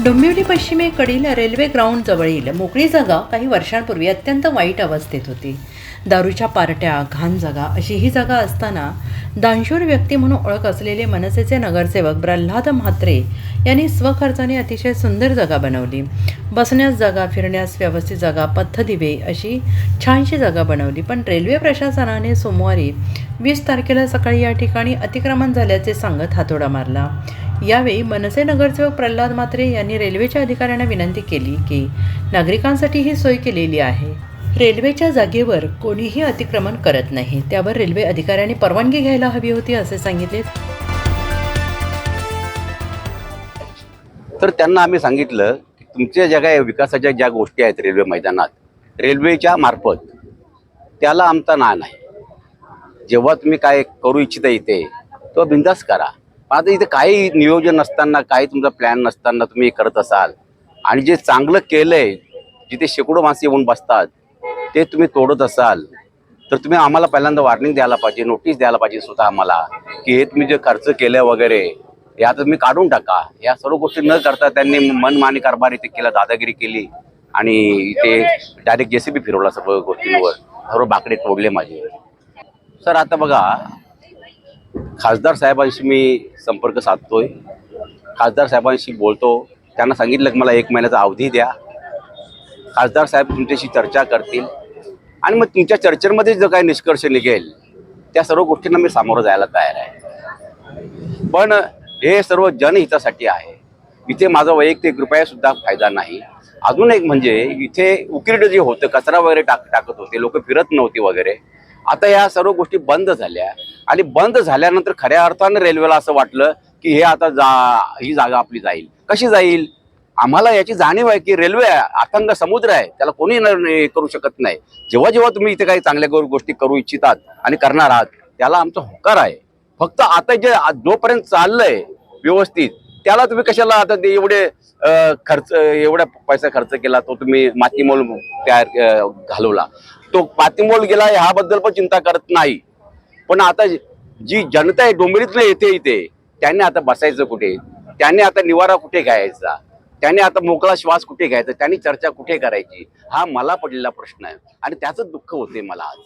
डोंबिवली पश्चिमेकडील railway ground जवळील मोकळी जागा काही वर्षांपूर्वी अत्यंत वाईट अवस्थेत होती. दारूच्या पार्ट्या, घाण जागा अशी ही जागा असताना दानशूर व्यक्ती म्हणून ओळख असलेले मनसेचे नगरसेवक प्रल्हाद म्हात्रे यांनी स्वखर्चाने अतिशय सुंदर जागा बनवली. बसण्यास जागा, फिरण्यास व्यवस्थित जागा, पथदिवे अशी छानशी जागा बनवली. पण रेल्वे प्रशासनाने सोमवारी 20 तारखेला सकाळी या ठिकाणी अतिक्रमण झाल्याचे सांगत हातोडा मारला. यावेळी मनसे नगरसेवक प्रल्हाद म्हात्रे यांनी रेल्वेच्या अधिकाऱ्यांना विनंती केली की नागरिकांसाठी ही सोय केलेली आहे. रेल्वेच्या जागेवर कोणीही अतिक्रमण करत नाही, त्यावर रेल्वे अधिकाऱ्यांनी परवानगी घ्यायला हवी होती असे सांगितले. तर त्यांना आम्ही सांगितलं की तुमच्या ज्या काही विकासाच्या ज्या गोष्टी आहेत रेल्वे मैदानात, रेल्वेच्या मार्फत त्याला आमचा ना नाही. जेव्हा तुम्ही काय करू इच्छिता इथे तो बिंदास करा. आता इथे काही नियोजन नसताना, काही तुमचा प्लॅन नसताना तुम्ही करत असाल आणि जे चांगलं केलंय, जिथे शेकडो माणसं येऊन बसतात ते तुम्ही तोडत असाल, तर तुम्ही आम्हाला पहिल्यांदा वॉर्निंग द्यायला पाहिजे, नोटीस द्यायला पाहिजे स्वतः आम्हाला की हे तुम्ही जे खर्च केलं वगैरे हे आता तुम्ही काढून टाका. या सर्व गोष्टी न करता त्यांनी मनमानी कारभार इथे केला, दादागिरी केली आणि इथे डायरेक्ट JCB फिरवला सर्व गोष्टींवर, सर्व बाकडे तोडले माझे. सर आता बघा, खासदार साहेबांशी मी संपर्क साधतोय, खासदार साहेबांशी बोलतो, त्यांना सांगितलं की मला 1 महिन्याचा अवधी द्या. खासदार साहेब तुमच्याशी चर्चा करतील आणि मग तुमच्या चर्चेमध्ये जो काही निष्कर्ष निघेल त्या सर्व गोष्टींना मी सामोरं जायला तयार आहे. पण हे सर्व जनहितासाठी आहे. इथे माझा वैयक्तिक रुपयासुद्धा फायदा नाही. अजून एक म्हणजे इथे उकिरडं जे होतं, कचरा वगैरे टाकत होते, लोक फिरत नव्हती वगैरे, आता या सर्व गोष्टी बंद झाल्या आणि बंद झाल्यानंतर खऱ्या अर्थानं रेल्वेला असं वाटलं की हे आता ही जागा आपली जाईल. कशी जाईल? आम्हाला याची जाणीव आहे की रेल्वे अथांग समुद्र आहे, त्याला कोणी करू शकत नाही. जेव्हा जेव्हा तुम्ही इथे काही चांगल्या गोष्टी करू इच्छितात आणि करणार आहात त्याला आमचा होकार आहे. फक्त आता जे जोपर्यंत चाललंय व्यवस्थित त्याला तुम्ही कशाला आता ते एवढा पैसा खर्च केला, तो तुम्ही मातीमोल तयार घालवला, तो मातीमोल गेला ह्याबद्दल पण चिंता करत नाही. पण आता जी जनता आहे डोंबिवलीतनं येते इथे, त्यांनी आता बसायचं कुठे, त्यांनी आता निवारा कुठे घ्यायचा, त्यांनी आता मोकळा श्वास कुठे घ्यायचा, त्यांनी चर्चा कुठे करायची, हा मला पडलेला प्रश्न आहे आणि त्याचं दुःख होते मला आज.